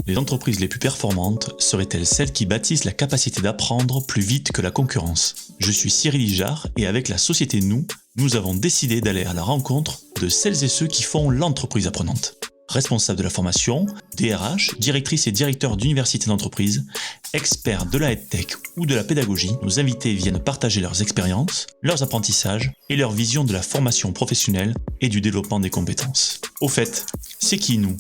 Les entreprises les plus performantes seraient-elles celles qui bâtissent la capacité d'apprendre plus vite que la concurrence? Je suis Cyril Ijard et avec la société nous avons décidé d'aller à la rencontre de celles et ceux qui font l'entreprise apprenante. Responsables de la formation, DRH, directrices et directeurs d'universités d'entreprise, experts de la EdTech ou de la pédagogie, nos invités viennent partager leurs expériences, leurs apprentissages et leur vision de la formation professionnelle et du développement des compétences. Au fait, c'est qui nous?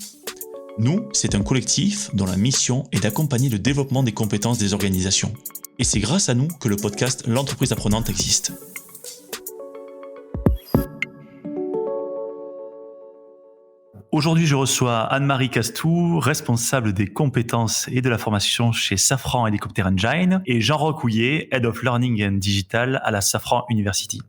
Nous, c'est un collectif dont la mission est d'accompagner le développement des compétences des organisations. Et c'est grâce à nous que le podcast L'entreprise apprenante existe. Aujourd'hui, je reçois Anne-Marie Castou, responsable des compétences et de la formation chez Safran Helicopter Engine, et Jean-Roch Houillet, Head of Learning and Digital à la Safran University.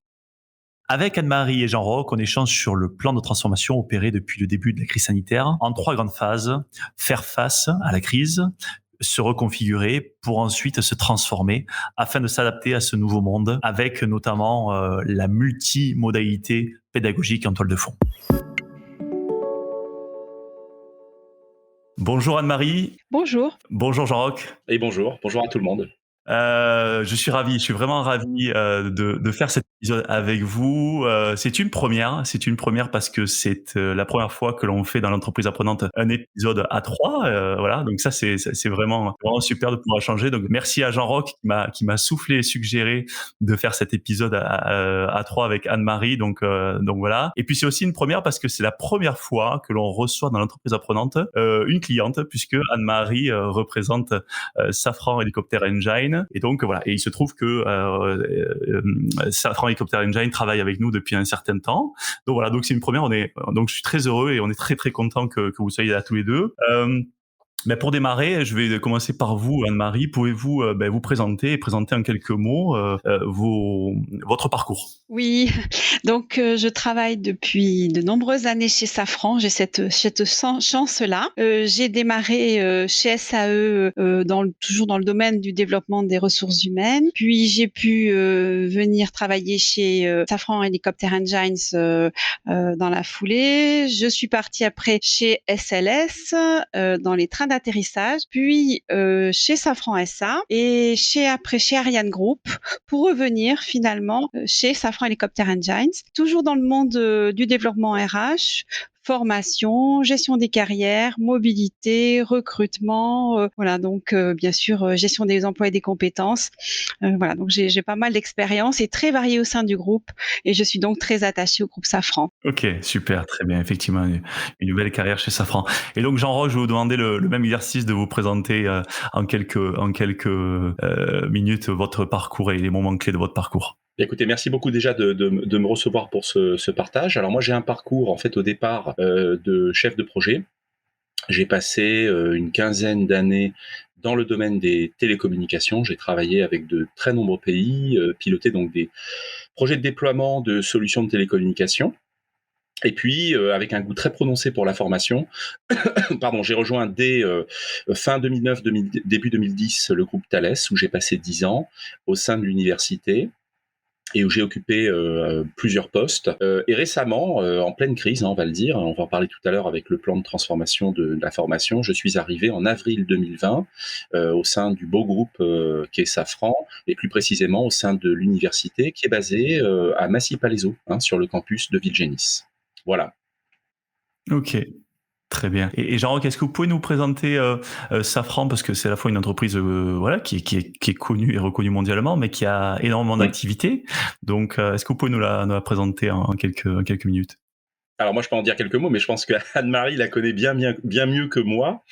Avec Anne-Marie et Jean-Roch, on échange sur le plan de transformation opéré depuis le début de la crise sanitaire en 3 grandes phases: faire face à la crise, se reconfigurer pour ensuite se transformer afin de s'adapter à ce nouveau monde, avec notamment la multimodalité pédagogique en toile de fond. Bonjour Anne-Marie. Bonjour. Bonjour Jean-Roch. Et bonjour à tout le monde. Je suis vraiment ravi de faire cet épisode avec vous. C'est une première parce que c'est la première fois que l'on fait dans l'entreprise apprenante un épisode à 3. Voilà, donc ça c'est vraiment super de pouvoir échanger. Donc merci à Jean-Roch qui m'a soufflé et suggéré de faire cet épisode à 3 avec Anne-Marie. Donc voilà. Et puis c'est aussi une première parce que c'est la première fois que l'on reçoit dans l'entreprise apprenante une cliente, puisque Anne-Marie représente Safran Helicopter Engine. Et donc voilà, et il se trouve que Safran Helicopter Engine travaille avec nous depuis un certain temps. Donc voilà, donc c'est une première. Donc je suis très heureux et on est très très content que vous soyez là tous les deux. Mais pour démarrer, je vais commencer par vous, Anne-Marie. Pouvez-vous vous présenter et présenter en quelques mots votre parcours? Oui, donc je travaille depuis de nombreuses années chez Safran. J'ai cette chance-là. J'ai démarré chez SAE toujours dans le domaine du développement des ressources humaines. Puis j'ai pu venir travailler chez Safran Helicopter Engines dans la foulée. Je suis partie après chez SLS dans les trains d'atterrissage, puis chez Safran SA et chez Ariane Group pour revenir finalement chez Safran Helicopter Engines, toujours dans le monde du développement RH, formation, gestion des carrières, mobilité, recrutement, voilà, donc bien sûr gestion des emplois et des compétences. Voilà, donc j'ai pas mal d'expérience et très variée au sein du groupe, et je suis donc très attachée au groupe Safran. Ok, super, très bien, effectivement, une belle carrière chez Safran. Et donc Jean-Roch, je vais vous demander le même exercice de vous présenter en quelques minutes votre parcours et les moments clés de votre parcours. Écoutez, merci beaucoup déjà de me recevoir pour ce partage. Alors moi, j'ai un parcours en fait au départ de chef de projet. J'ai passé une quinzaine d'années dans le domaine des télécommunications. J'ai travaillé avec de très nombreux pays, piloté donc des projets de déploiement de solutions de télécommunications. Et puis, avec un goût très prononcé pour la formation, pardon, j'ai rejoint dès fin 2009, début 2010, le groupe Thales, où j'ai passé 10 ans au sein de l'université et où j'ai occupé plusieurs postes. Et récemment, en pleine crise, on va le dire, on va en parler tout à l'heure avec le plan de transformation de la formation, je suis arrivé en avril 2020 au sein du beau groupe qu'est Safran, et plus précisément au sein de l'université qui est basée à Massy-Palaiseau, sur le campus de Villegenis. Voilà. Ok. Très bien. Et Jean-Roch, est-ce que vous pouvez nous présenter Safran, parce que c'est à la fois une entreprise qui est connue et reconnue mondialement, mais qui a énormément d'activités. Donc, est-ce que vous pouvez nous la présenter en quelques minutes? Alors moi, je peux en dire quelques mots, mais je pense que Anne-Marie la connaît bien mieux que moi.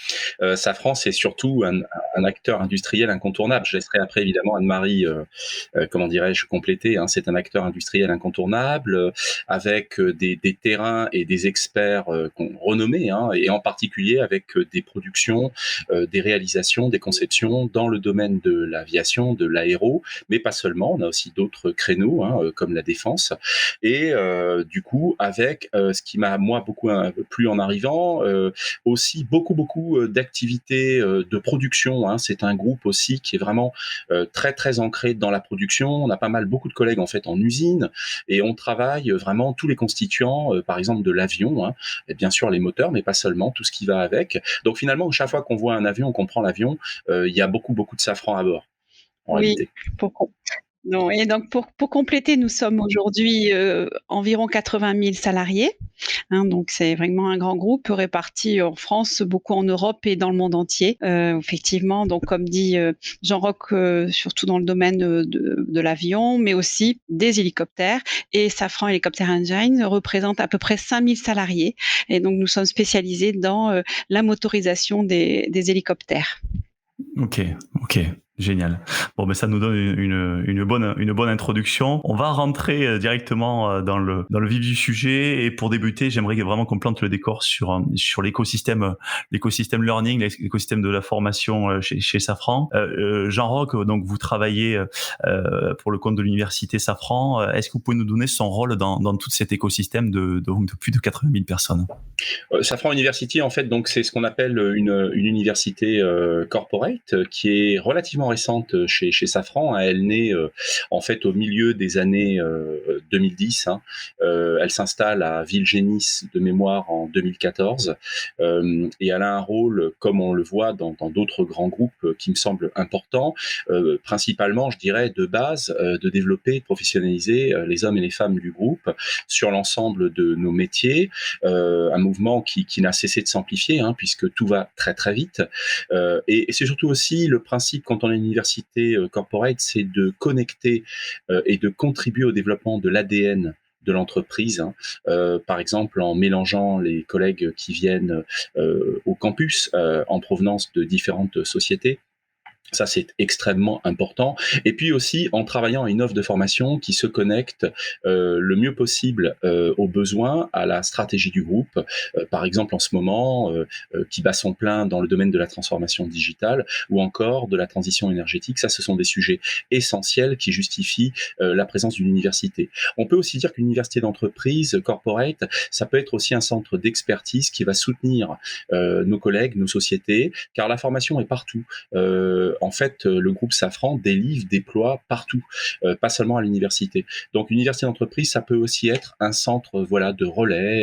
Safran, c'est surtout un acteur industriel incontournable. Je laisserai après évidemment Anne-Marie, compléter. C'est un acteur industriel incontournable avec des terrains et des experts renommés, et en particulier avec des productions, des réalisations, des conceptions dans le domaine de l'aviation, de l'aéro, mais pas seulement. On a aussi d'autres créneaux comme la défense, et du coup avec ce qui m'a moi beaucoup plu en arrivant. Aussi beaucoup d'activités de production. Hein. C'est un groupe aussi qui est vraiment très très ancré dans la production. On a beaucoup de collègues en fait en usine et on travaille vraiment tous les constituants, par exemple de l'avion, hein, et bien sûr les moteurs, mais pas seulement, tout ce qui va avec. Donc finalement, chaque fois qu'on voit un avion, qu'on prend l'avion, il y a beaucoup de safran à bord en Oui, réalité. pour non et donc pour compléter, nous sommes aujourd'hui, environ 80 000 salariés, hein, donc c'est vraiment un grand groupe réparti en France, beaucoup en Europe et dans le monde entier. Effectivement, donc comme dit, Jean-Roch, surtout dans le domaine, de l'avion, mais aussi des hélicoptères et Safran Helicopter Engine représente à peu près 5 000 salariés et donc nous sommes spécialisés dans, la motorisation des hélicoptères. Ok, génial. Bon, ben ça nous donne une bonne introduction. On va rentrer directement dans le vif du sujet et pour débuter, j'aimerais vraiment qu'on plante le décor sur l'écosystème learning, l'écosystème de la formation chez Safran. Jean-Roch, donc vous travaillez pour le compte de l'université Safran. Est-ce que vous pouvez nous donner son rôle dans tout cet écosystème de plus de 80 000 personnes? Safran University, en fait, donc c'est ce qu'on appelle une université corporate qui est relativement récente chez Safran. Elle naît en fait au milieu des années 2010. Hein. Elle s'installe à Villegénis de mémoire en 2014 et elle a un rôle, comme on le voit dans d'autres grands groupes, qui me semble important, principalement, je dirais, de base, de développer, de professionnaliser les hommes et les femmes du groupe sur l'ensemble de nos métiers. Un mouvement qui n'a cessé de s'amplifier, hein, puisque tout va très très vite. Et c'est surtout aussi le principe quand on est une université corporate, c'est de connecter et de contribuer au développement de l'ADN de l'entreprise, hein. Par exemple en mélangeant les collègues qui viennent au campus en provenance de différentes sociétés. Ça, c'est extrêmement important. Et puis aussi, en travaillant à une offre de formation qui se connecte le mieux possible aux besoins, à la stratégie du groupe. Par exemple, en ce moment, qui bat son plein dans le domaine de la transformation digitale ou encore de la transition énergétique. Ça, ce sont des sujets essentiels qui justifient la présence d'une université. On peut aussi dire qu'une université d'entreprise, corporate, ça peut être aussi un centre d'expertise qui va soutenir nos collègues, nos sociétés, car la formation est partout. En fait, le groupe Safran déploie partout, pas seulement à l'université. Donc, une université d'entreprise, ça peut aussi être un centre, voilà, de relais,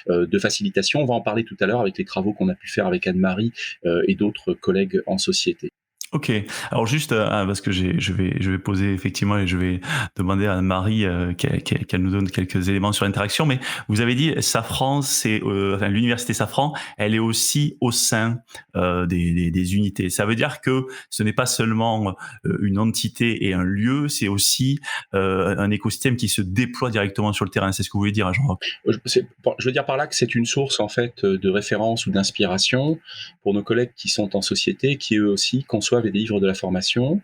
de facilitation. On va en parler tout à l'heure avec les travaux qu'on a pu faire avec Anne-Marie et d'autres collègues en société. Ok. Alors juste parce que je vais poser effectivement et je vais demander à Anne-Marie qu'elle nous donne quelques éléments sur l'interaction. Mais vous avez dit Safran, c'est l'université Safran, elle est aussi au sein des unités. Ça veut dire que ce n'est pas seulement une entité et un lieu, c'est aussi un écosystème qui se déploie directement sur le terrain. C'est ce que vous voulez dire, Jean-Roch? Je veux dire par là que c'est une source en fait de référence ou d'inspiration pour nos collègues qui sont en société, qui eux aussi conçoivent et délivrent de la formation,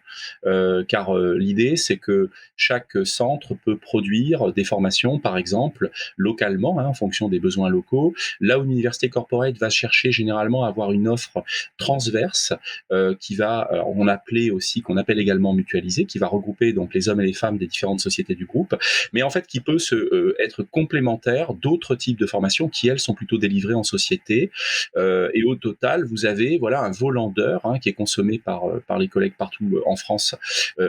car l'idée c'est que chaque centre peut produire des formations, par exemple localement, hein, en fonction des besoins locaux. Là où l'université corporate va chercher généralement à avoir une offre transverse qui va, qu'on appelle également mutualisée, qui va regrouper donc les hommes et les femmes des différentes sociétés du groupe, mais en fait qui peut être complémentaire d'autres types de formations qui elles sont plutôt délivrées en société. Et au total, vous avez voilà un volant d'heures qui est consommé par les collègues partout en France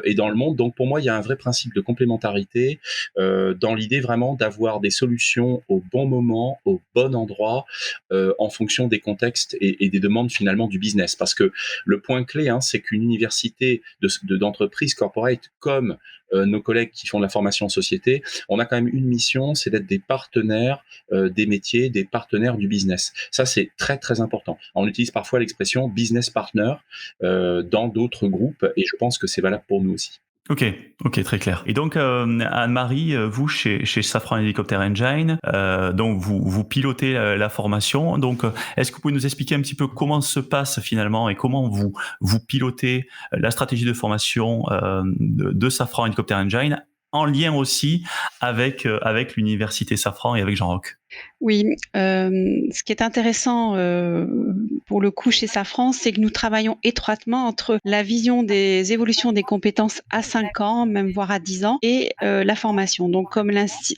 et dans le monde. Donc pour moi, il y a un vrai principe de complémentarité dans l'idée vraiment d'avoir des solutions au bon moment, au bon endroit, en fonction des contextes et des demandes finalement du business. Parce que le point clé, c'est qu'une université d'entreprise corporate comme nos collègues qui font de la formation en société, on a quand même une mission, c'est d'être des partenaires des métiers, des partenaires du business. Ça, c'est très, très important. On utilise parfois l'expression business partner dans d'autres groupes et je pense que c'est valable pour nous aussi. Ok, très clair. Et donc Anne-Marie, vous chez Safran Helicopter Engine, donc vous pilotez la formation. Donc est-ce que vous pouvez nous expliquer un petit peu comment se passe finalement et comment vous pilotez la stratégie de formation de Safran Helicopter Engine en lien aussi avec l'université Safran et avec Jean-Roch? Oui, ce qui est intéressant, pour le coup chez Safran, c'est que nous travaillons étroitement entre la vision des évolutions des compétences à 5 ans, même voire à 10 ans et la formation. Donc comme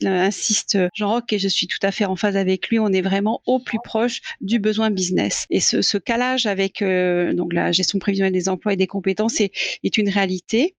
insiste Jean-Roch et je suis tout à fait en phase avec lui, on est vraiment au plus proche du besoin business et ce calage avec, donc la gestion prévisionnelle des emplois et des compétences est une réalité.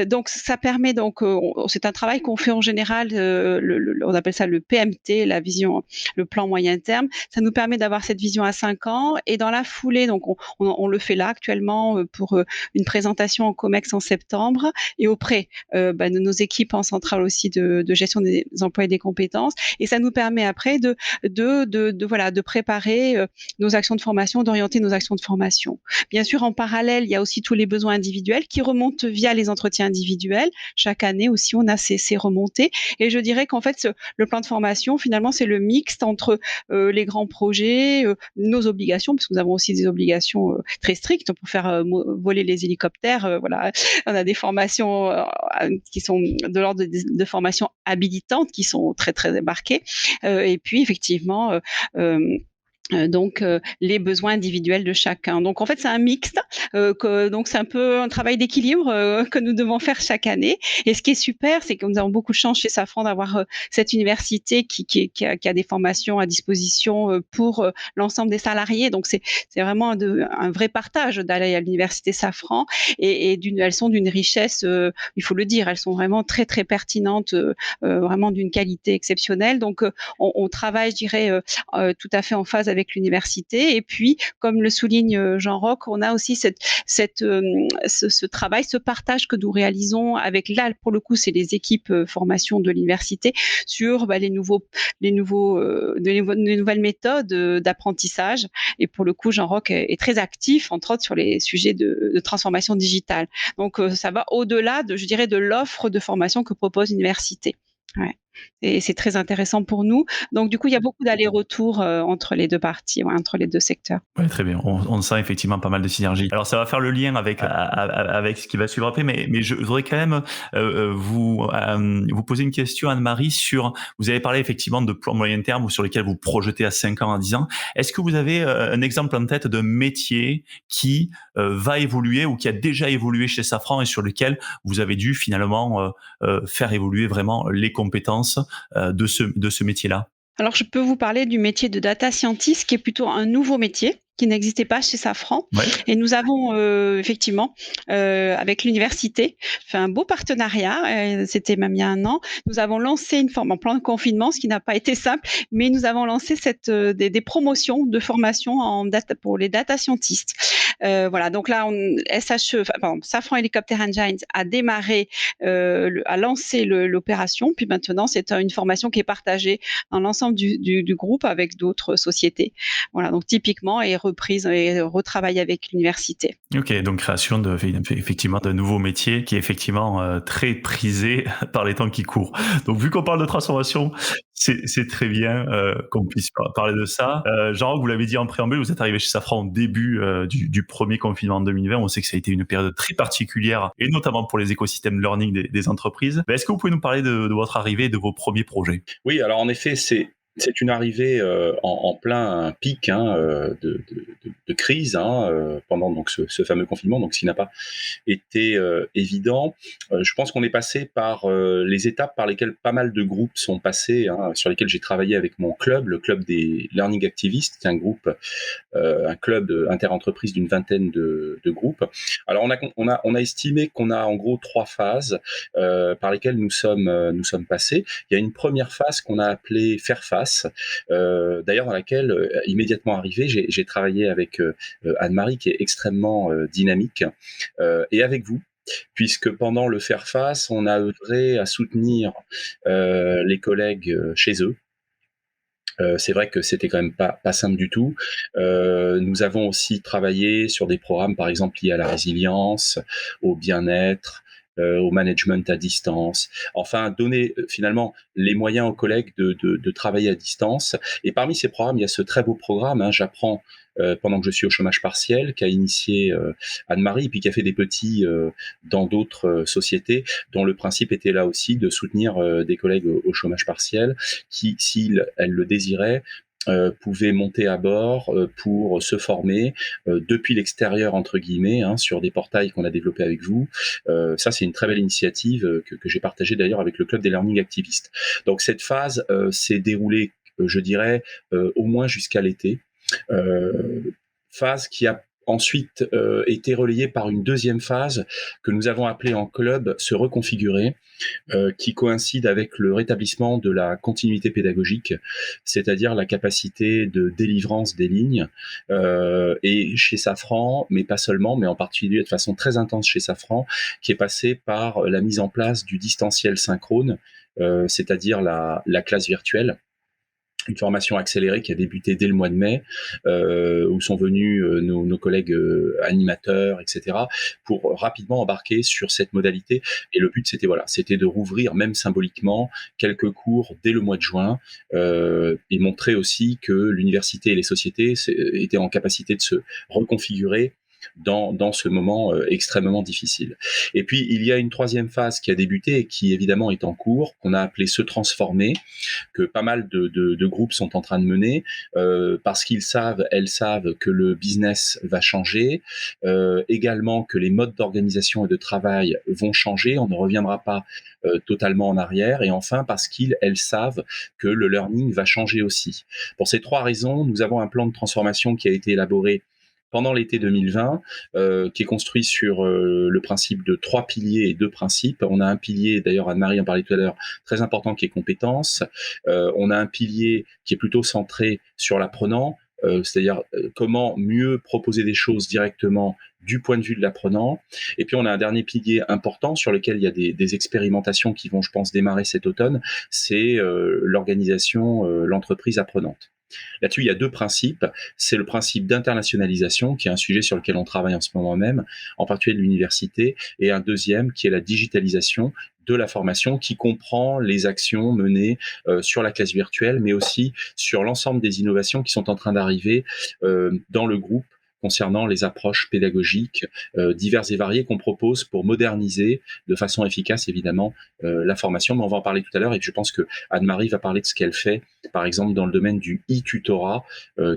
Donc ça permet donc, c'est un travail qu'on fait en général, on appelle ça le PMT, la vision, le plan moyen terme. Ça nous permet d'avoir cette vision à 5 ans et dans la foulée, donc on le fait là actuellement pour une présentation en COMEX en septembre et auprès de nos équipes en centrale aussi de gestion des emplois et des compétences. Et ça nous permet après de préparer nos actions de formation, d'orienter nos actions de formation. Bien sûr, en parallèle, il y a aussi tous les besoins individuels qui remontent via les entretiens individuels. Chaque année aussi, on a ces remontées. Et je dirais qu'en fait, le plan de formation, finalement, c'est le mixte entre les grands projets, nos obligations, parce que nous avons aussi des obligations très strictes pour faire voler les hélicoptères. Voilà, on a des formations qui sont de l'ordre de formations habilitantes qui sont très très marquées. Et puis effectivement. Donc les besoins individuels de chacun. Donc en fait c'est un mixte, donc c'est un peu un travail d'équilibre que nous devons faire chaque année. Et ce qui est super, c'est que nous avons beaucoup de chance chez Safran d'avoir cette université qui a des formations à disposition pour l'ensemble des salariés. Donc c'est vraiment un vrai partage d'aller à l'université Safran et elles sont d'une richesse, il faut le dire, elles sont vraiment très très pertinentes, vraiment d'une qualité exceptionnelle. Donc on travaille, je dirais, tout à fait en phase avec l'université. Et puis, comme le souligne Jean-Roch, on a aussi ce travail, ce partage que nous réalisons avec, là, pour le coup, c'est les équipes formation de l'université sur les nouvelles méthodes d'apprentissage. Et pour le coup, Jean-Roch est très actif, entre autres, sur les sujets de transformation digitale. Donc, ça va au-delà je dirais, de l'offre de formation que propose l'université. Ouais. Et c'est très intéressant pour nous. Donc du coup, il y a beaucoup d'allers-retours entre les deux parties, ouais, entre les deux secteurs. Ouais, très bien. On sent effectivement pas mal de synergies. Alors, ça va faire le lien avec ce qui va suivre après, mais je voudrais quand même vous poser une question, Anne-Marie, vous avez parlé effectivement de plans moyen terme ou sur lesquels vous projetez à 5 ans, à 10 ans. Est-ce que vous avez un exemple en tête d'un métier qui va évoluer ou qui a déjà évolué chez Safran et sur lequel vous avez dû finalement faire évoluer vraiment les compétences de ce métier-là? Alors je peux vous parler du métier de data scientist qui est plutôt un nouveau métier qui n'existait pas chez Safran. Ouais. Et nous avons effectivement, avec l'université, fait un beau partenariat. C'était même il y a 1 an. Nous avons lancé une forme en plein confinement, ce qui n'a pas été simple, mais nous avons lancé des promotions de formation en data pour les data scientists. Voilà, donc là, Safran Helicopter Engines a démarré, a lancé l'opération, puis maintenant c'est une formation qui est partagée dans l'ensemble du groupe avec d'autres sociétés. Voilà, donc typiquement est reprise et retravaillée avec l'université. Ok, donc création effectivement d'un nouveau métier qui est effectivement très prisé par les temps qui courent. Donc vu qu'on parle de transformation, c'est très bien qu'on puisse parler de ça. Jean, vous l'avez dit en préambule, vous êtes arrivé chez Safran au début du premier confinement en 2020. On sait que ça a été une période très particulière et notamment pour les écosystèmes learning des entreprises. Est-ce que vous pouvez nous parler de votre arrivée et de vos premiers projets? Oui, alors en effet, c'est une arrivée en plein pic de crise pendant donc ce fameux confinement, donc ce qui n'a pas été évident. Je pense qu'on est passé par les étapes par lesquelles pas mal de groupes sont passés, sur lesquels j'ai travaillé avec mon club, le club des Learning Activists, qui est un club interentreprise d'une vingtaine de groupes. Alors on a estimé qu'on a en gros 3 phases par lesquelles nous sommes passés. Il y a une première phase qu'on a appelée faire face. D'ailleurs dans laquelle immédiatement arrivé, j'ai travaillé avec Anne-Marie qui est extrêmement dynamique et avec vous, puisque pendant le faire face, on a œuvré à soutenir les collègues chez eux. C'est vrai que c'était quand même pas simple du tout. Nous avons aussi travaillé sur des programmes, par exemple liés à la résilience, au bien-être, au management à distance, enfin donner finalement les moyens aux collègues de travailler à distance. Et parmi ces programmes, il y a ce très beau programme, J'apprends pendant que je suis au chômage partiel, qu'a initié Anne-Marie, puis qui a fait des petits dans d'autres sociétés, dont le principe était là aussi de soutenir des collègues au chômage partiel, qui, si elles le désiraient, pouvaient monter à bord pour se former depuis l'extérieur, entre guillemets, sur des portails qu'on a développés avec vous. Ça, c'est une très belle initiative que j'ai partagée d'ailleurs avec le Club des Learning Activistes. Donc cette phase s'est déroulée, je dirais, au moins jusqu'à l'été. Phase qui a ensuite été relayée par une deuxième phase que nous avons appelée en club se reconfigurer, qui coïncide avec le rétablissement de la continuité pédagogique, c'est-à-dire la capacité de délivrance des lignes. Et chez Safran, mais pas seulement, mais en particulier de façon très intense chez Safran, qui est passé par la mise en place du distanciel synchrone, c'est-à-dire la classe virtuelle. Une formation accélérée qui a débuté dès le mois de mai, où sont venus nos collègues animateurs, etc., pour rapidement embarquer sur cette modalité. Et le but, c'était de rouvrir, même symboliquement, quelques cours dès le mois de juin, et montrer aussi que l'université et les sociétés étaient en capacité de se reconfigurer dans ce moment extrêmement difficile. Et puis, il y a une troisième phase qui a débuté et qui, évidemment, est en cours, qu'on a appelée se transformer, que pas mal de groupes sont en train de mener, parce elles savent que le business va changer, également que les modes d'organisation et de travail vont changer, on ne reviendra pas totalement en arrière, et enfin parce elles savent que le learning va changer aussi. Pour ces trois raisons, nous avons un plan de transformation qui a été élaboré pendant l'été 2020, qui est construit sur le principe de 3 piliers et 2 principes. On a un pilier, d'ailleurs Anne-Marie en parlait tout à l'heure, très important, qui est compétences. On a un pilier qui est plutôt centré sur l'apprenant, c'est-à-dire comment mieux proposer des choses directement du point de vue de l'apprenant. Et puis on a un dernier pilier important sur lequel il y a des expérimentations qui vont, je pense, démarrer cet automne, c'est l'organisation, l'entreprise apprenante. Là-dessus, il y a 2 principes. C'est le principe d'internationalisation, qui est un sujet sur lequel on travaille en ce moment même, en particulier de l'université, et un deuxième qui est la digitalisation de la formation, qui comprend les actions menées sur la classe virtuelle, mais aussi sur l'ensemble des innovations qui sont en train d'arriver dans le groupe concernant les approches pédagogiques diverses et variées qu'on propose pour moderniser de façon efficace, évidemment, la formation. Mais on va en parler tout à l'heure, et je pense que Anne-Marie va parler de ce qu'elle fait, par exemple, dans le domaine du e-tutorat,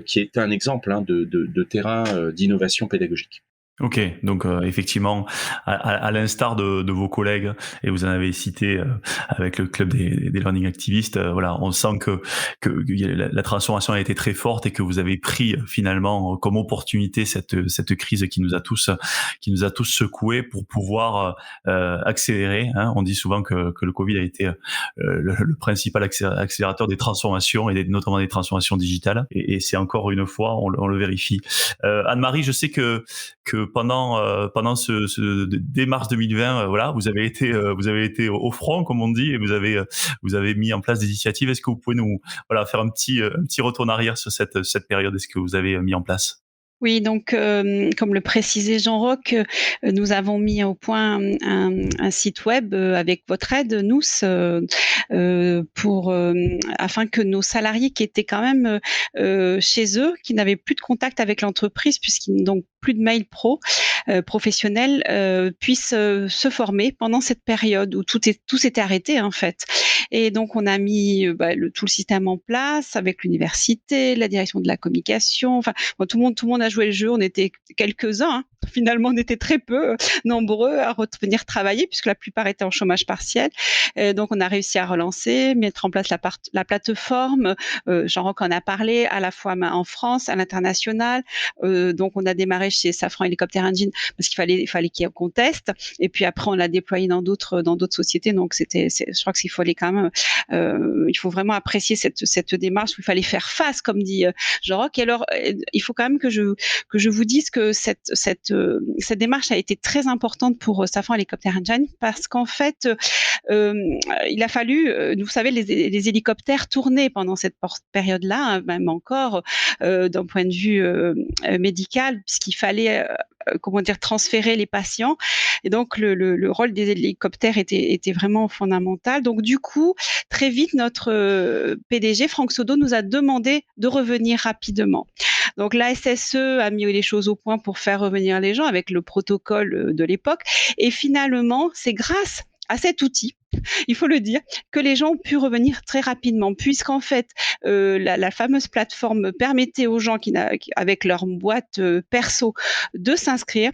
qui est un exemple de terrain d'innovation pédagogique. Ok, donc effectivement, à l'instar de vos collègues, et vous en avez cité avec le club des learning activistes, voilà, on sent que la transformation a été très forte et que vous avez pris finalement comme opportunité cette crise qui nous a tous secoués pour pouvoir accélérer. On dit souvent que le Covid a été le principal accélérateur des transformations et notamment des transformations digitales. Et c'est encore une fois, on le vérifie. Anne-Marie, je sais que pendant dès mars 2020, voilà, vous avez été au front, comme on dit, et vous avez mis en place des initiatives. Est-ce que vous pouvez nous faire un petit retour en arrière sur cette période? Est-ce que vous avez mis en place? Oui, donc comme le précisait Jean-Roch, nous avons mis au point un site web avec votre aide, nous, afin que nos salariés qui étaient quand même chez eux, qui n'avaient plus de contact avec l'entreprise, puisqu'ils n'ont donc plus de mail professionnel, puissent se former pendant cette période où tout s'était arrêté en fait. Et donc on a mis tout le système en place avec l'université, la direction de la communication. Enfin, tout le monde a joué le jeu. On était quelques-uns. Finalement, on était très peu nombreux à revenir travailler puisque la plupart étaient en chômage partiel. Donc, on a réussi à relancer, mettre en place la plateforme. Jean-Roch en a parlé, à la fois en France, à l'international. Donc, on a démarré chez Safran Helicopter Engine parce qu'il fallait qu'on teste. Et puis après, on l'a déployé dans d'autres sociétés. Donc, je crois qu'il fallait quand même, il faut vraiment apprécier cette démarche où il fallait faire face, comme dit Jean-Roch. Et alors, il faut quand même que je vous dise que cette démarche a été très importante pour Safran Helicopter Engine parce qu'en fait, il a fallu, vous savez, les hélicoptères tournaient pendant cette période-là, même encore d'un point de vue médical, puisqu'il fallait transférer les patients. Et donc le rôle des hélicoptères était vraiment fondamental. Donc du coup, très vite, notre PDG Franck Sodo nous a demandé de revenir rapidement. Donc la SSE a mis les choses au point pour faire revenir les gens avec le protocole de l'époque. Et finalement, c'est grâce à cet outil, il faut le dire, que les gens ont pu revenir très rapidement, puisqu'en fait, la fameuse plateforme permettait aux gens avec leur boîte perso de s'inscrire,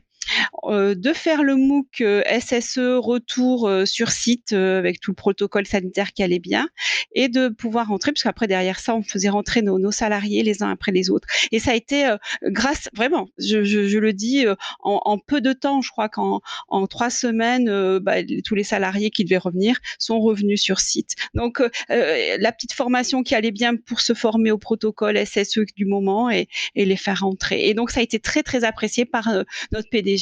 de faire le MOOC SSE retour sur site avec tout le protocole sanitaire qui allait bien, et de pouvoir rentrer, parce qu'après derrière ça, on faisait rentrer nos salariés les uns après les autres. Et ça a été grâce, vraiment, je le dis, en peu de temps, je crois qu'en 3 semaines, tous les salariés qui devaient revenir sont revenus sur site. Donc la petite formation qui allait bien pour se former au protocole SSE du moment et les faire rentrer. Et donc ça a été très très apprécié par notre PDG.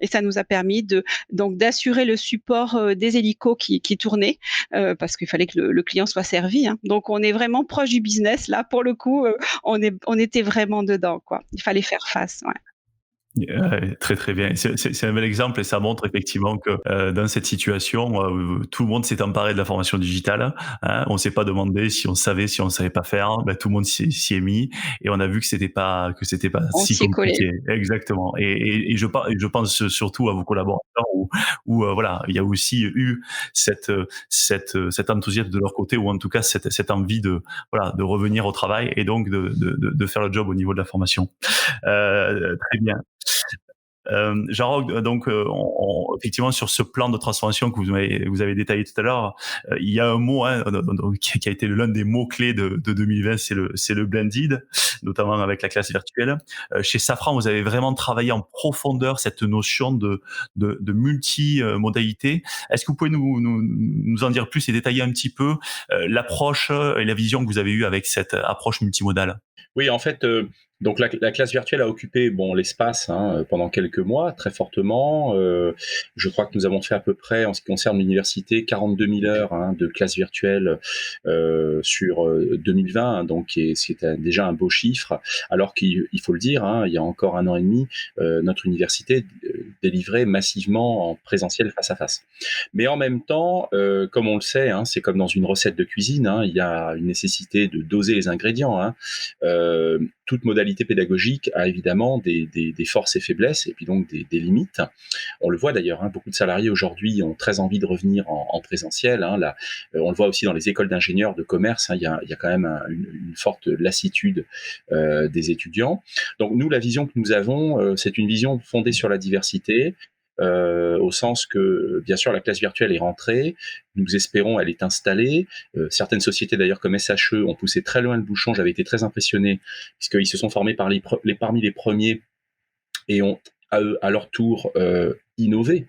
Et ça nous a permis d'assurer le support des hélicos qui tournaient, parce qu'il fallait que le client soit servi. Hein. Donc on est vraiment proche du business là. Pour le coup, on était vraiment dedans, quoi. Il fallait faire face. Ouais. Très très bien. C'est un bel exemple et ça montre effectivement que dans cette situation, tout le monde s'est emparé de la formation digitale. Hein. On s'est pas demandé si on savait, si on savait pas faire. Ben, tout le monde s'y est mis et on a vu que c'était pas On si s'y est collé. compliqué. Exactement. Et je pense surtout à vos collaborateurs où voilà, il y a aussi eu cet enthousiasme de leur côté ou en tout cas cette envie de revenir au travail et donc de faire le job au niveau de la formation. Très bien. Jean-Roch, donc effectivement sur ce plan de transformation que vous avez détaillé tout à l'heure, il y a un mot qui a été l'un des mots clés de 2020, c'est le blended, notamment avec la classe virtuelle. Chez Safran, vous avez vraiment travaillé en profondeur cette notion de multimodalité. Est-ce que vous pouvez nous en dire plus et détailler un petit peu l'approche et la vision que vous avez eue avec cette approche multimodale? Oui, en fait, donc la classe virtuelle a occupé l'espace pendant quelques mois très fortement. Je crois que nous avons fait à peu près, en ce qui concerne l'université, 42 000 heures de classe virtuelle sur 2020, donc c'était déjà un beau chiffre. Alors qu'il faut le dire, il y a encore 1 an et demi, notre université délivrait massivement en présentiel face à face. Mais en même temps, comme on le sait, c'est comme dans une recette de cuisine, il y a une nécessité de doser les ingrédients. Toute modalité pédagogique a évidemment des forces et faiblesses et puis donc des limites. On le voit d'ailleurs, beaucoup de salariés aujourd'hui ont très envie de revenir en présentiel. Là, on le voit aussi dans les écoles d'ingénieurs de commerce. Il y a quand même une forte lassitude des étudiants. Donc nous, la vision que nous avons, c'est une vision fondée sur la diversité. Au sens que, bien sûr, la classe virtuelle est rentrée, nous espérons elle est installée. Certaines sociétés, d'ailleurs, comme SHE, ont poussé très loin le bouchon. J'avais été très impressionné, puisqu'ils se sont formés parmi les premiers et ont, à leur tour, innové.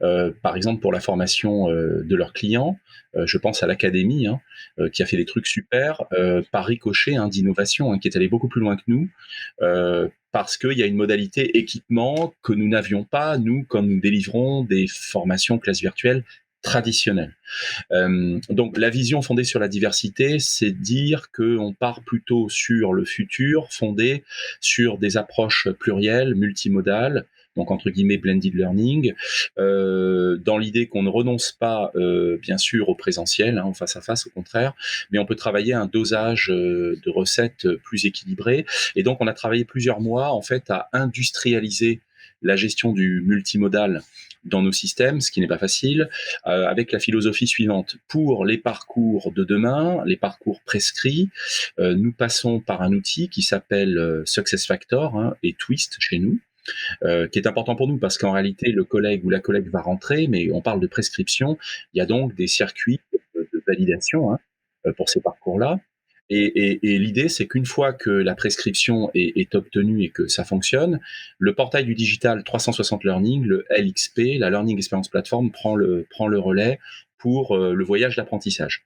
Par exemple, pour la formation de leurs clients, je pense à l'académie, qui a fait des trucs super, par ricochet d'innovation, qui est allé beaucoup plus loin que nous, parce qu'il y a une modalité équipement que nous n'avions pas, nous, quand nous délivrons des formations classe virtuelle traditionnelles. Donc la vision fondée sur la diversité, c'est dire qu'on part plutôt sur le futur, fondé sur des approches plurielles, multimodales, donc entre guillemets blended learning, dans l'idée qu'on ne renonce pas bien sûr au présentiel, au face à face, au contraire, mais on peut travailler un dosage de recettes plus équilibré. Et donc on a travaillé plusieurs mois en fait à industrialiser la gestion du multimodal dans nos systèmes, ce qui n'est pas facile, avec la philosophie suivante. Pour les parcours de demain, les parcours prescrits, nous passons par un outil qui s'appelle SuccessFactors et Twist chez nous, qui est important pour nous parce qu'en réalité, le collègue ou la collègue va rentrer, mais on parle de prescription. Il y a donc des circuits de validation pour ces parcours-là. Et l'idée, c'est qu'une fois que la prescription est obtenue et que ça fonctionne, le portail du digital 360 Learning, le LXP, la Learning Experience Platform, prend le relais pour le voyage d'apprentissage.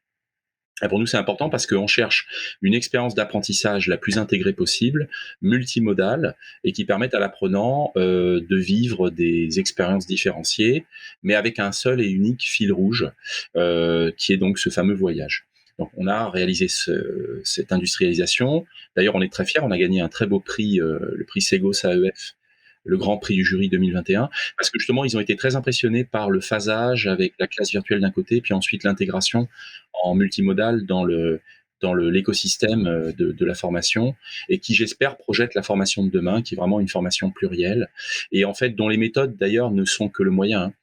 Et pour nous, c'est important parce qu'on cherche une expérience d'apprentissage la plus intégrée possible, multimodale, et qui permette à l'apprenant de vivre des expériences différenciées, mais avec un seul et unique fil rouge, qui est donc ce fameux voyage. Donc, on a réalisé cette industrialisation. D'ailleurs, on est très fiers. On a gagné un très beau prix, le prix Segos AEF, le Grand Prix du jury 2021, parce que justement, ils ont été très impressionnés par le phasage avec la classe virtuelle d'un côté, puis ensuite l'intégration en multimodal dans l'écosystème de la formation, et qui, j'espère, projette la formation de demain, qui est vraiment une formation plurielle, et en fait, dont les méthodes, d'ailleurs, ne sont que le moyen.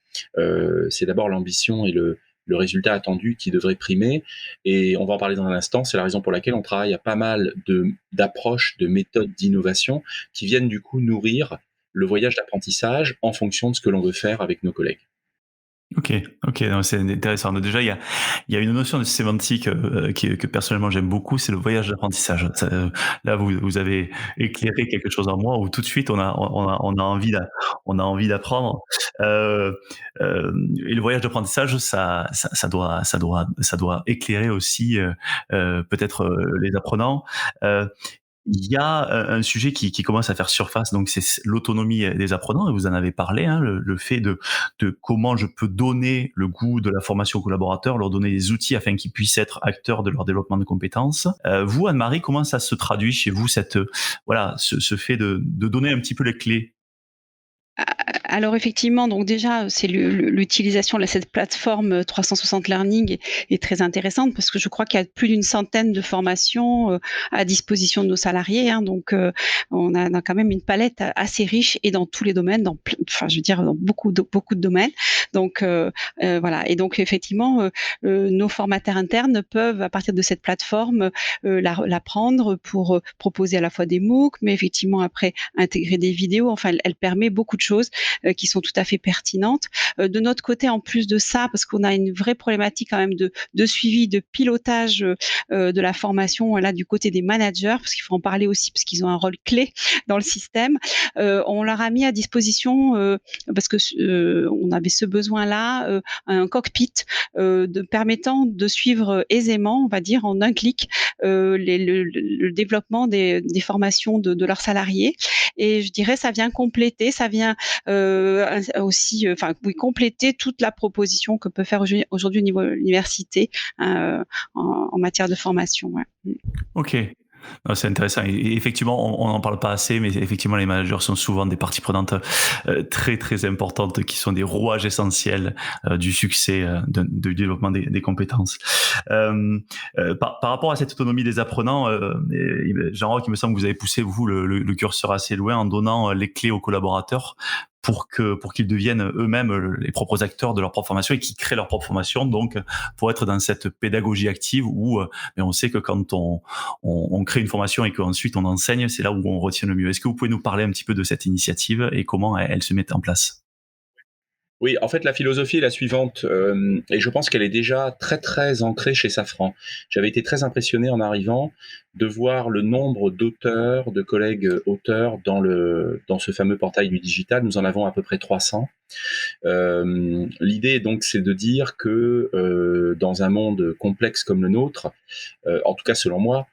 C'est d'abord l'ambition et le résultat attendu qui devrait primer, et on va en parler dans un instant. C'est la raison pour laquelle on travaille à pas mal d'approches, de méthodes d'innovation qui viennent du coup nourrir le voyage d'apprentissage en fonction de ce que l'on veut faire avec nos collègues. Ok, non, c'est intéressant. Déjà, il y a une notion de sémantique que personnellement j'aime beaucoup, c'est le voyage d'apprentissage. Là, vous avez éclairé quelque chose en moi où tout de suite on a envie d'apprendre. Et le voyage d'apprentissage, ça doit éclairer aussi peut-être les apprenants. Il y a un sujet qui commence à faire surface, donc c'est l'autonomie des apprenants, et vous en avez parlé, hein, le fait de comment je peux donner le goût de la formation aux collaborateurs, leur donner des outils afin qu'ils puissent être acteurs de leur développement de compétences. Vous, Anne-Marie, comment ça se traduit chez vous, ce fait de donner un petit peu les clés? Alors effectivement, donc déjà, c'est l'utilisation de cette plateforme 360 Learning est très intéressante, parce que je crois qu'il y a plus d'une centaine de formations à disposition de nos salariés, hein. Donc on a quand même une palette assez riche, et dans tous les domaines, dans beaucoup de domaines. Donc voilà. Et donc effectivement, nos formateurs internes peuvent, à partir de cette plateforme, la prendre pour proposer à la fois des MOOC, mais effectivement après intégrer des vidéos. Enfin, elle permet beaucoup de choses qui sont tout à fait pertinentes. De notre côté, en plus de ça, parce qu'on a une vraie problématique quand même de suivi, de pilotage de la formation là du côté des managers, parce qu'il faut en parler aussi, parce qu'ils ont un rôle clé dans le système. On leur a mis à disposition, parce que on avait ce besoin-là, un cockpit permettant de suivre aisément, on va dire en un clic, le développement des formations de leurs salariés. Et je dirais, ça vient compléter, aussi, compléter toute la proposition que peut faire aujourd'hui au niveau de l'université en matière de formation. Ouais. Ok. Non, c'est intéressant. Et effectivement, on n'en parle pas assez, mais effectivement, les managers sont souvent des parties prenantes très très importantes, qui sont des rouages essentiels du succès du développement des compétences. Par rapport à cette autonomie des apprenants, Jean-Roch, il me semble que vous avez poussé vous le curseur assez loin en donnant les clés aux collaborateurs pour qu'ils deviennent eux-mêmes les propres acteurs de leur propre formation et qu'ils créent leur propre formation, donc pour être dans cette pédagogie active où mais on sait que quand on crée une formation et qu'ensuite on enseigne, c'est là où on retient le mieux. Est-ce que vous pouvez nous parler un petit peu de cette initiative et comment elle se met en place? Oui, en fait, la philosophie est la suivante, et je pense qu'elle est déjà très, très ancrée chez Safran. J'avais été très impressionné en arrivant de voir le nombre d'auteurs, de collègues auteurs dans ce fameux portail du digital. Nous en avons à peu près 300. L'idée, donc, c'est de dire que dans un monde complexe comme le nôtre, en tout cas selon moi,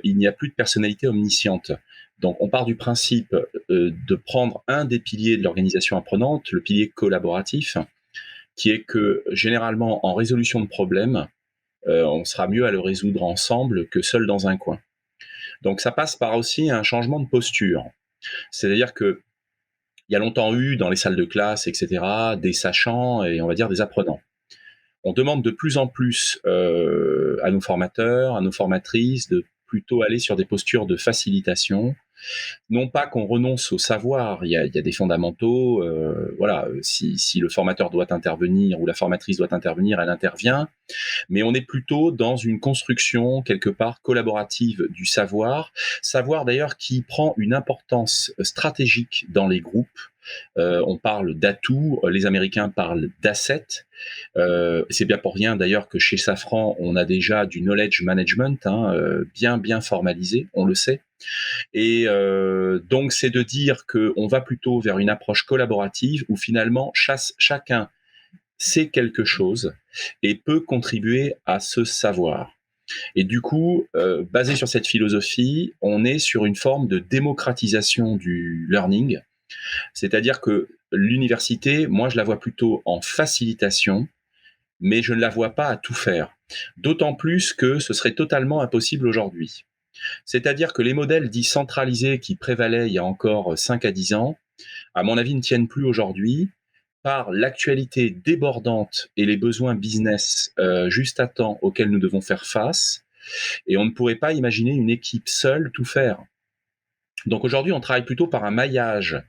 il n'y a plus de personnalité omnisciente. Donc, on part du principe de prendre un des piliers de l'organisation apprenante, le pilier collaboratif, qui est que généralement, en résolution de problèmes, on sera mieux à le résoudre ensemble que seul dans un coin. Donc, ça passe par aussi un changement de posture. C'est-à-dire que il y a longtemps eu dans les salles de classe, etc., des sachants et on va dire des apprenants. On demande de plus en plus à nos formateurs, à nos formatrices, de plutôt aller sur des postures de facilitation. Non pas qu'on renonce au savoir, il y a des fondamentaux, voilà, si le formateur doit intervenir ou la formatrice doit intervenir, elle intervient, mais on est plutôt dans une construction quelque part collaborative du savoir d'ailleurs qui prend une importance stratégique dans les groupes. On parle d'atouts, les Américains parlent d'assets. C'est bien pour rien d'ailleurs que chez Safran, on a déjà du knowledge management bien formalisé, on le sait. Et donc, c'est de dire qu'on va plutôt vers une approche collaborative où finalement, chacun sait quelque chose et peut contribuer à ce savoir. Et du coup, basé sur cette philosophie, on est sur une forme de démocratisation du learning. C'est-à-dire que l'université, moi, je la vois plutôt en facilitation, mais je ne la vois pas à tout faire. D'autant plus que ce serait totalement impossible aujourd'hui. C'est-à-dire que les modèles dits centralisés qui prévalaient il y a encore 5 à 10 ans à mon avis, ne tiennent plus aujourd'hui par l'actualité débordante et les besoins business juste à temps auxquels nous devons faire face. Et on ne pourrait pas imaginer une équipe seule tout faire. Donc aujourd'hui, on travaille plutôt par un maillage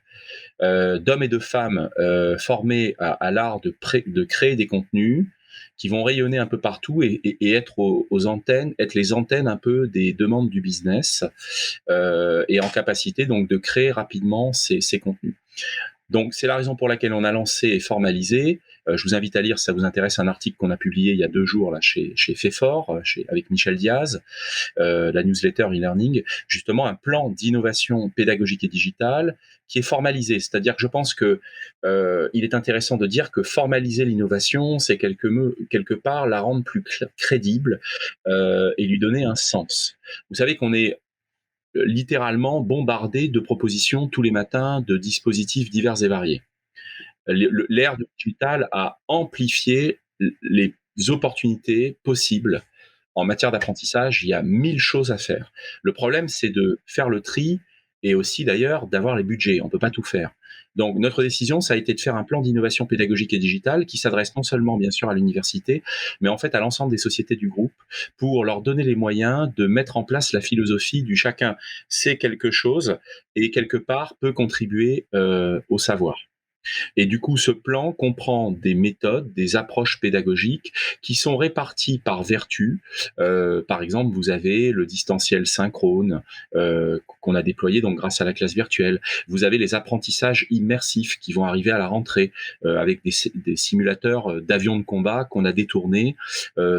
d'hommes et de femmes formés à l'art de créer des contenus qui vont rayonner un peu partout et être aux antennes, être les antennes un peu des demandes du business et en capacité donc de créer rapidement ces contenus. Donc, c'est la raison pour laquelle on a lancé et formalisé. Je vous invite à lire, si ça vous intéresse, un article qu'on a publié il y a 2 jours là, chez FEFOR, avec Michel Diaz, la newsletter e-learning, justement un plan d'innovation pédagogique et digitale qui est formalisé. C'est-à-dire que je pense que il est intéressant de dire que formaliser l'innovation, c'est quelque part la rendre plus crédible et lui donner un sens. Vous savez qu'on est littéralement bombardé de propositions tous les matins de dispositifs divers et variés. L'ère du digital a amplifié les opportunités possibles en matière d'apprentissage. Il y a 1000 choses à faire. Le problème, c'est de faire le tri et aussi d'ailleurs d'avoir les budgets. On ne peut pas tout faire. Donc notre décision, ça a été de faire un plan d'innovation pédagogique et digitale qui s'adresse non seulement bien sûr à l'université, mais en fait à l'ensemble des sociétés du groupe pour leur donner les moyens de mettre en place la philosophie du chacun sait quelque chose et quelque part peut contribuer au savoir. Et du coup, ce plan comprend des méthodes, des approches pédagogiques qui sont réparties par vertu. Par exemple, vous avez le distanciel synchrone qu'on a déployé donc grâce à la classe virtuelle. Vous avez les apprentissages immersifs qui vont arriver à la rentrée avec des simulateurs d'avions de combat qu'on a détournés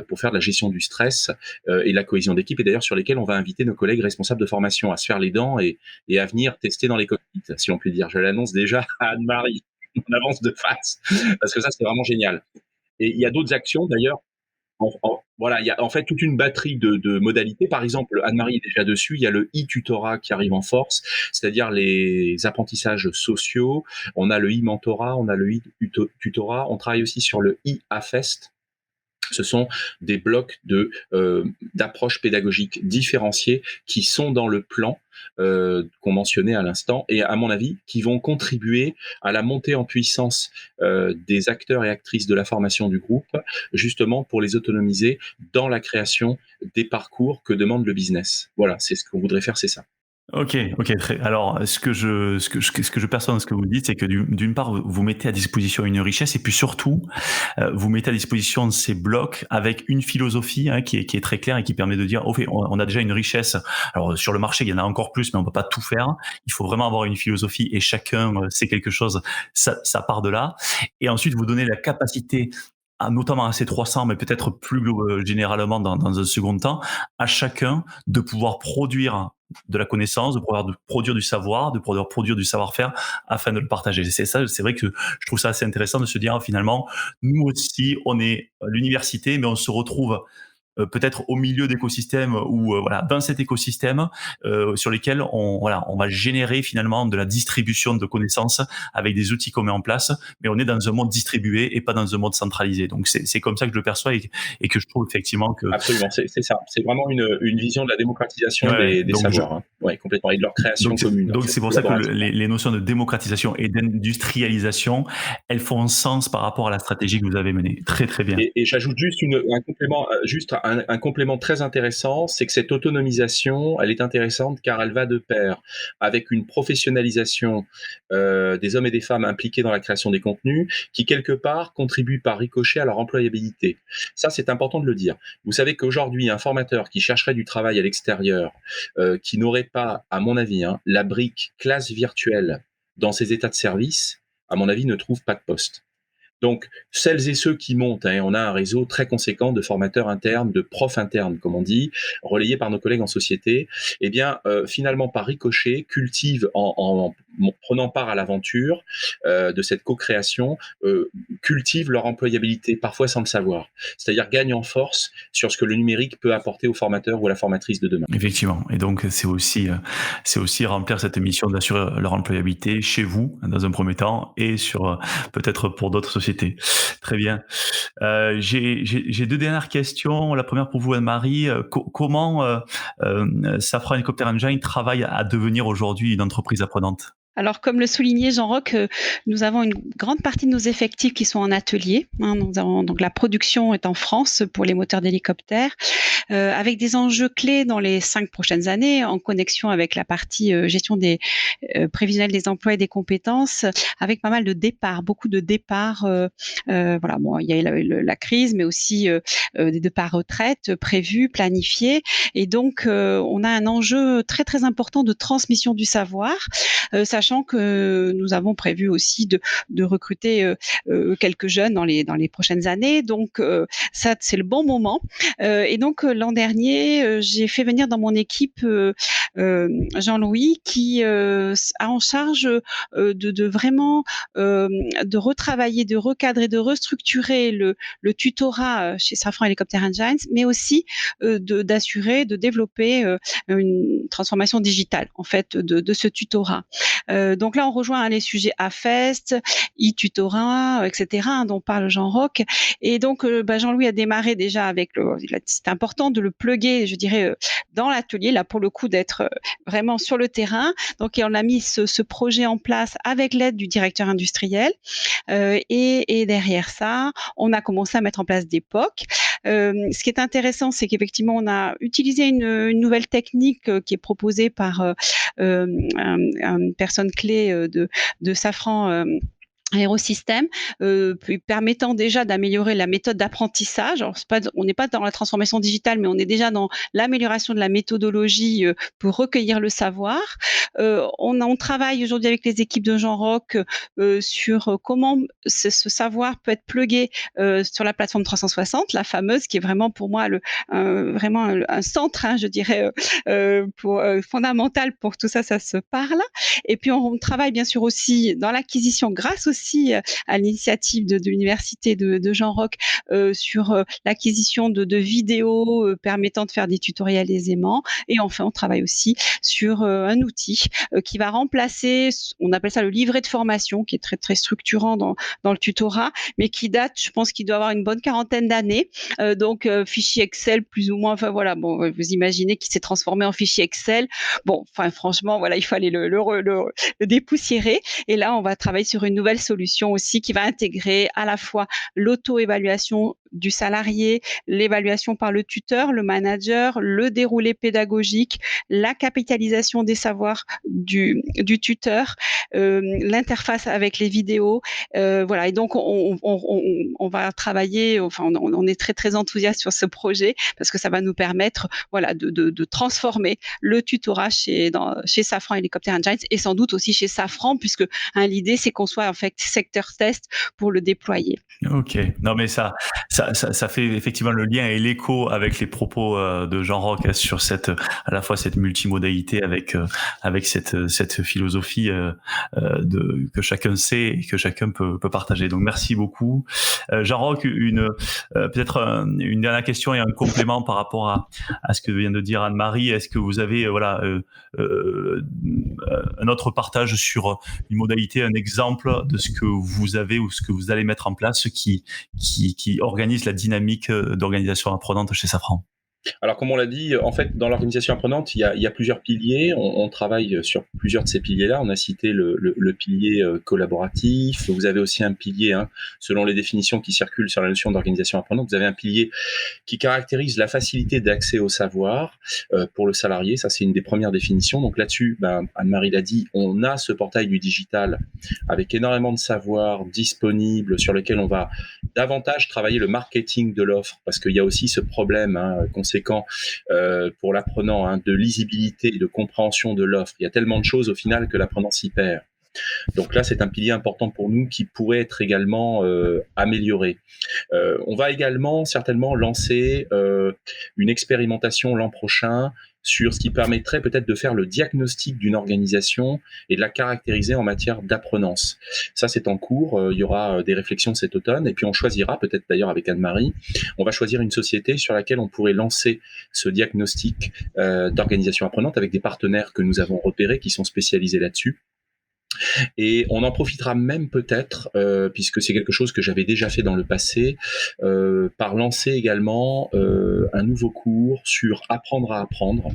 pour faire de la gestion du stress et la cohésion d'équipe, et d'ailleurs sur lesquels on va inviter nos collègues responsables de formation à se faire les dents et à venir tester dans les cockpits, si on peut dire. Je l'annonce déjà à Anne-Marie. On avance de face parce que ça c'est vraiment génial. Et il y a d'autres actions d'ailleurs. Voilà, il y a en fait toute une batterie de modalités. Par exemple, Anne-Marie est déjà dessus. Il y a le e-tutorat qui arrive en force, c'est-à-dire les apprentissages sociaux. On a le e-mentorat, on a le e-tutorat. On travaille aussi sur le e-affest. Ce sont des blocs d'approches pédagogiques différenciées qui sont dans le plan qu'on mentionnait à l'instant et à mon avis qui vont contribuer à la montée en puissance des acteurs et actrices de la formation du groupe, justement pour les autonomiser dans la création des parcours que demande le business. Voilà, c'est ce qu'on voudrait faire, c'est ça. Ok, alors, ce que je perçois dans ce que vous dites, c'est que d'une part, vous mettez à disposition une richesse, et puis surtout, vous mettez à disposition ces blocs avec une philosophie qui est très claire et qui permet de dire, ok, on a déjà une richesse. Alors, sur le marché, il y en a encore plus, mais on peut pas tout faire. Il faut vraiment avoir une philosophie et chacun sait quelque chose. Ça part de là. Et ensuite, vous donnez la capacité notamment à ces 300, mais peut-être plus généralement dans un second temps, à chacun de pouvoir produire de la connaissance, de pouvoir produire du savoir, de pouvoir produire du savoir-faire afin de le partager. C'est vrai que je trouve ça assez intéressant de se dire finalement, nous aussi, on est à l'université, mais on se retrouve peut-être au milieu d'écosystèmes ou voilà, dans cet écosystème sur lesquels on va générer finalement de la distribution de connaissances avec des outils qu'on met en place, mais on est dans un monde distribué et pas dans un monde centralisé. Donc c'est comme ça que je le perçois et que je trouve effectivement que absolument, c'est ça. C'est vraiment une vision de la démocratisation des savoirs, hein. Ouais, complètement, et de leur création commune. Donc c'est pour ça que les notions de démocratisation et d'industrialisation, elles font sens par rapport à la stratégie que vous avez menée. Très très bien. Et j'ajoute juste un complément très intéressant, c'est que cette autonomisation, elle est intéressante car elle va de pair avec une professionnalisation des hommes et des femmes impliqués dans la création des contenus qui, quelque part, contribuent par ricochet à leur employabilité. Ça, c'est important de le dire. Vous savez qu'aujourd'hui, un formateur qui chercherait du travail à l'extérieur, qui n'aurait pas, à mon avis, la brique classe virtuelle dans ses états de service, à mon avis, ne trouve pas de poste. Donc, celles et ceux qui montent, on a un réseau très conséquent de formateurs internes, de profs internes, comme on dit, relayés par nos collègues en société, eh bien, finalement, par ricochet, cultivent en prenant part à l'aventure de cette co-création, cultivent leur employabilité, parfois sans le savoir. C'est-à-dire gagnent en force sur ce que le numérique peut apporter au formateur ou à la formatrice de demain. Effectivement. Et donc, c'est aussi remplir cette mission d'assurer leur employabilité chez vous, dans un premier temps, et sur peut-être pour d'autres sociétés. Très bien. J'ai 2 dernières questions. La première pour vous, Anne-Marie. Comment Safran Helicopter Engine travaille à devenir aujourd'hui une entreprise apprenante? Alors, comme le soulignait Jean-Roch, nous avons une grande partie de nos effectifs qui sont en atelier, hein. Nous avons donc la production est en France pour les moteurs d'hélicoptères, avec des enjeux clés dans les 5 prochaines années en connexion avec la partie, gestion des prévisionnelle des emplois et des compétences, avec pas mal de départs, beaucoup de départs, voilà, bon, il y a la crise, mais aussi, des départs retraite prévus, planifiés et donc on a un enjeu très, très important de transmission du savoir, sachant que nous avons prévu aussi de recruter quelques jeunes dans les prochaines années. Donc ça, c'est le bon moment. Et donc l'an dernier, j'ai fait venir dans mon équipe Jean-Louis qui a en charge de vraiment de retravailler, de recadrer, de restructurer le tutorat chez Safran Helicopter Engines, mais aussi d'assurer, de développer une transformation digitale en fait de ce tutorat. Donc là, on rejoint les sujets AFEST, e-tutorat, etc., dont parle Jean-Roch. Et donc, Jean-Louis a démarré déjà avec c'est important de le plugger, je dirais, dans l'atelier, là, pour le coup, d'être vraiment sur le terrain. Donc, on a mis ce projet en place avec l'aide du directeur industriel. Et derrière ça, on a commencé à mettre en place des POC. Ce qui est intéressant, c'est qu'effectivement, on a utilisé une nouvelle technique qui est proposée par une personne clé de Safran. Aérosystème, permettant déjà d'améliorer la méthode d'apprentissage. Alors, on n'est pas dans la transformation digitale, mais on est déjà dans l'amélioration de la méthodologie pour recueillir le savoir. On travaille aujourd'hui avec les équipes de Jean-Roch sur comment ce savoir peut être plugué sur la plateforme 360, la fameuse, qui est vraiment pour moi vraiment un centre, hein, je dirais, fondamental pour tout ça, ça se parle. Et puis on travaille bien sûr aussi dans l'acquisition, grâce aussi à l'initiative de l'université de Jean-Roch sur l'acquisition de vidéos permettant de faire des tutoriels aisément. Et enfin, on travaille aussi sur un outil qui va remplacer, on appelle ça le livret de formation, qui est très très structurant dans le tutorat, mais qui date, je pense qu'il doit avoir une bonne quarantaine d'années. Donc fichier Excel plus ou moins, enfin voilà, bon, vous imaginez qu'il s'est transformé en fichier Excel. Bon, enfin franchement, voilà, il fallait le dépoussiérer. Et là, on va travailler sur une nouvelle solution aussi qui va intégrer à la fois l'auto-évaluation du salarié, l'évaluation par le tuteur, le manager, le déroulé pédagogique, la capitalisation des savoirs du tuteur, l'interface avec les vidéos, voilà. Et donc on va travailler. Enfin, on est très très enthousiaste sur ce projet parce que ça va nous permettre, voilà, de transformer le tutorat chez Safran Helicopter Engines et sans doute aussi chez Safran, puisque l'idée c'est qu'on soit en fait secteur test pour le déployer. Ok, non mais ça fait effectivement le lien et l'écho avec les propos de Jean-Roch sur à la fois cette multimodalité avec cette philosophie que chacun sait et que chacun peut partager. Donc merci beaucoup, Jean-Roch. Peut-être une dernière question et un complément par rapport à ce que vient de dire Anne-Marie. Est-ce que vous avez un autre partage sur une modalité, un exemple de ce que vous avez ou ce que vous allez mettre en place qui organise la dynamique d'organisation apprenante chez Safran? Alors, comme on l'a dit, en fait, dans l'organisation apprenante, il y a plusieurs piliers. On travaille sur plusieurs de ces piliers-là. On a cité le pilier collaboratif. Vous avez aussi un pilier, selon les définitions qui circulent sur la notion d'organisation apprenante, vous avez un pilier qui caractérise la facilité d'accès au savoir pour le salarié. Ça, c'est une des premières définitions. Donc là-dessus, Anne-Marie l'a dit, on a ce portail du digital avec énormément de savoir disponible sur lequel on va davantage travailler le marketing de l'offre, parce qu'il y a aussi ce problème conséquent pour l'apprenant de lisibilité et de compréhension de l'offre. Il y a tellement de choses au final que l'apprenant s'y perd. Donc là, c'est un pilier important pour nous qui pourrait être également amélioré. On va également certainement lancer une expérimentation l'an prochain sur ce qui permettrait peut-être de faire le diagnostic d'une organisation et de la caractériser en matière d'apprenance. Ça, c'est en cours. Il y aura des réflexions cet automne. Et puis, on choisira, peut-être d'ailleurs avec Anne-Marie, on va choisir une société sur laquelle on pourrait lancer ce diagnostic d'organisation apprenante avec des partenaires que nous avons repérés qui sont spécialisés là-dessus. Et on en profitera même peut-être, puisque c'est quelque chose que j'avais déjà fait dans le passé, par lancer également un nouveau cours sur apprendre à apprendre,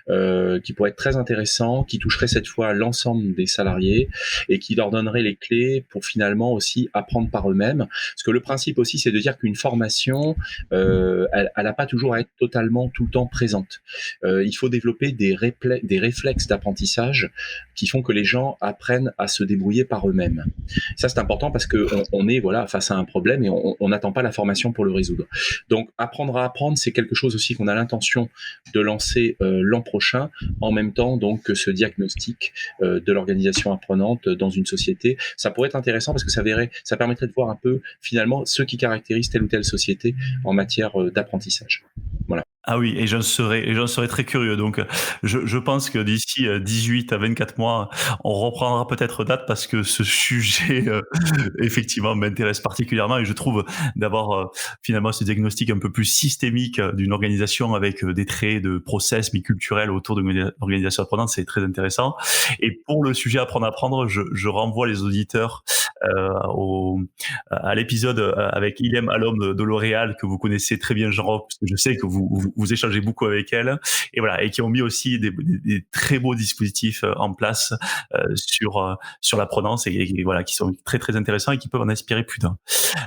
qui pourrait être très intéressant, qui toucherait cette fois l'ensemble des salariés et qui leur donnerait les clés pour finalement aussi apprendre par eux-mêmes. Parce que le principe aussi, c'est de dire qu'une formation, elle n'a pas toujours à être totalement tout le temps présente. Il faut développer des réflexes d'apprentissage qui font que les gens apprennent à se débrouiller par eux-mêmes. Ça, c'est important parce que on est face à un problème et on n'attend pas la formation pour le résoudre. Donc, apprendre à apprendre, c'est quelque chose aussi qu'on a l'intention de lancer l'an prochain, en même temps donc que ce diagnostic de l'organisation apprenante dans une société. Ça pourrait être intéressant parce que ça permettrait de voir un peu finalement ce qui caractérise telle ou telle société en matière d'apprentissage. Voilà. Ah oui, et j'en serais très curieux. Donc, je pense que d'ici 18 à 24 mois, on reprendra peut-être date parce que ce sujet, effectivement, m'intéresse particulièrement et je trouve d'avoir finalement ce diagnostic un peu plus systémique d'une organisation avec des traits de process biculturels autour d'une organisation apprenante, c'est très intéressant. Et pour le sujet apprendre à apprendre, je renvoie les auditeurs à l'épisode avec Ilham Alom de L'Oréal que vous connaissez très bien, Jean-Roch, parce que je sais que vous échangez beaucoup avec elle, et voilà, et qui ont mis aussi des très beaux dispositifs en place sur l'apprenance et voilà, qui sont très très intéressants et qui peuvent en inspirer plus d'un.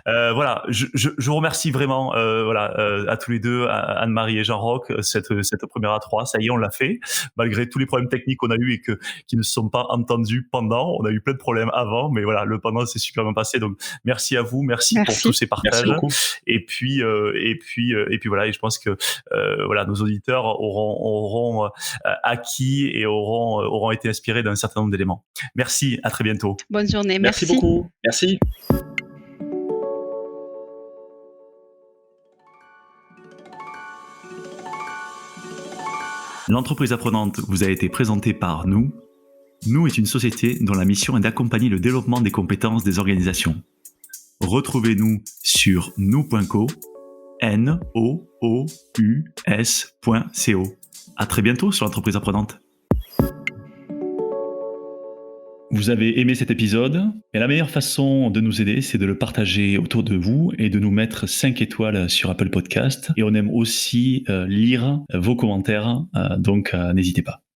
Voilà, je vous remercie vraiment, à tous les deux, Anne-Marie et Jean-Roch, cette première A3, ça y est, on l'a fait, malgré tous les problèmes techniques qu'on a eu et qui ne se sont pas entendus pendant. On a eu plein de problèmes avant, mais voilà, le pendant s'est super bien passé. Donc merci à vous, merci pour tous ces partages. Merci beaucoup. Et puis voilà, et je pense que voilà, nos auditeurs auront acquis et auront été inspirés d'un certain nombre d'éléments. Merci, à très bientôt. Bonne journée, Merci beaucoup. Merci. L'entreprise apprenante vous a été présentée par Nous. Nous est une société dont la mission est d'accompagner le développement des compétences des organisations. Retrouvez-nous sur nous.co, nous.co. À très bientôt sur l'entreprise apprenante. Vous avez aimé cet épisode? Et la meilleure façon de nous aider, c'est de le partager autour de vous et de nous mettre 5 étoiles sur Apple Podcast. Et on aime aussi lire vos commentaires, donc n'hésitez pas.